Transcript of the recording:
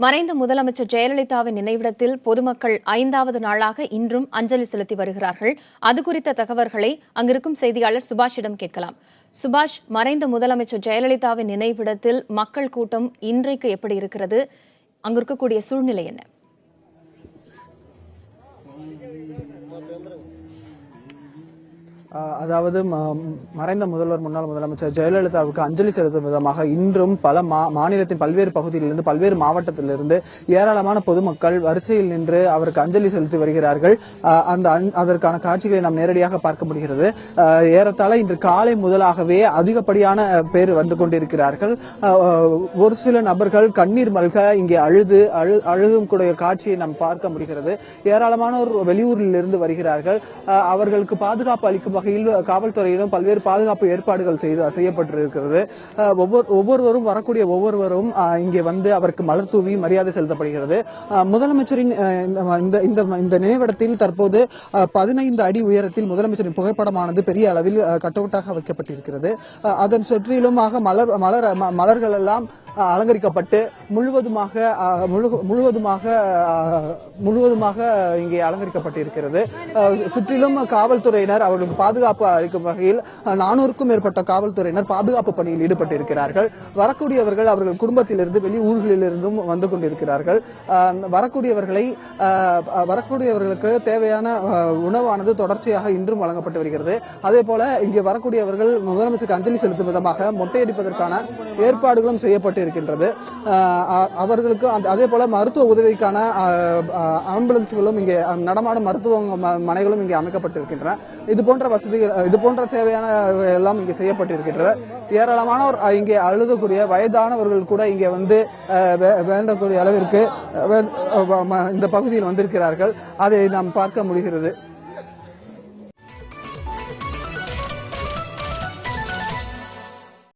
மறைந்த முதலமைச்சர் ஜெயலலிதாவின் நினைவிடத்தில் பொதுமக்கள் 5வது நாளாக இன்றும் அஞ்சலி செலுத்தி வருகிறார்கள். அது குறித்த தகவல்களை அங்கிருக்கும் செய்தியாளர் சுபாஷிடம் கேட்கலாம். சுபாஷ், மறைந்த முதலமைச்சர் ஜெயலலிதாவின் நினைவிடத்தில் மக்கள் கூட்டம் இன்றைக்கு எப்படி இருக்கிறது? அங்கு இருக்கக்கூடிய சூழ்நிலை என்ன? அதாவது மறைந்த முன்னாள் முதலமைச்சர் ஜெயலலிதாவுக்கு அஞ்சலி செலுத்தும் விதமாக இன்றும் பல மாநிலத்தின் பல்வேறு பகுதிகளிலிருந்து பல்வேறு மாவட்டத்திலிருந்து ஏராளமான பொதுமக்கள் வரிசையில் நின்று அவருக்கு அஞ்சலி செலுத்தி வருகிறார்கள். அதற்கான காட்சிகளை நாம் நேரடியாக பார்க்க முடிகிறது. ஏறத்தாழ இன்று காலை முதலாகவே அதிகப்படியான பேர் வந்து கொண்டிருக்கிறார்கள். ஒரு சில நபர்கள் கண்ணீர் மல்க இங்கே அழுகும் கூடிய காட்சியை நாம் பார்க்க முடிகிறது. ஏராளமானோர் வெளியூரில் இருந்து வருகிறார்கள். அவர்களுக்கு பாதுகாப்பு அளிக்கும் வகையில் காவல்துறையிடம் பல்வேறு பாதுகாப்பு ஏற்பாடுகள் செய்யப்பட்டிருக்கிறது. ஒவ்வொருவரும் வரக்கூடிய ஒவ்வொருவரும் இங்கே வந்து அவருக்கு மலர் தூவி மரியாதை செலுத்தப்படுகிறது. முதலமைச்சரின் இந்த நினைவிடத்தில் தற்போது 15 அடி உயரத்தில் முதலமைச்சரின் புகைப்படமானது பெரிய அளவில் கட்டவுட்டாக வைக்கப்பட்டிருக்கிறது. அதன் சுற்றிலுமாக மலர்கள் எல்லாம் அலங்கரிக்கப்பட்டு முழுவதுமாக இங்கே அலங்கரிக்கப்பட்டிருக்கிறது. சுற்றிலும் காவல்துறையினர் அவர்களுக்கு பாதுகாப்பு அளிக்கும் வகையில் 400க்கும் மேற்பட்ட காவல்துறையினர் பாதுகாப்பு பணியில் ஈடுபட்டிருக்கிறார்கள். வரக்கூடியவர்கள் அவர்கள் குடும்பத்திலிருந்து வெளி ஊர்களிலிருந்தும் வந்து கொண்டிருக்கிறார்கள். வரக்கூடியவர்களுக்கு தேவையான உணவானது தொடர்ச்சியாக இன்றும் வழங்கப்பட்டு வருகிறது. அதே போல இங்கே வரக்கூடியவர்கள் முதலமைச்சருக்கு அஞ்சலி செலுத்தும் விதமாக மொட்டையடிப்பதற்கான ஏற்பாடுகளும் செய்யப்பட்டிருக்கின்றது. அவர்களுக்கு அதே போல மருத்துவ உதவிக்கான ஆம்புலன்ஸ்களும் இங்கே நடமாடும் மருத்துவமனைகளும் இங்கே அமைக்கப்பட்டிருக்கின்றன. இது போன்ற தேவையான எல்லாம் இங்கே செய்யப்பட்டிருக்கின்றன. ஏராளமானோர் இங்கே அழுகக்கூடிய வயதானவர்கள் கூட இங்கே வந்து வேண்டக்கூடிய அளவிற்கு இந்த பகுதியில் வந்திருக்கிறார்கள். அதை நாம் பார்க்க முடிகிறது.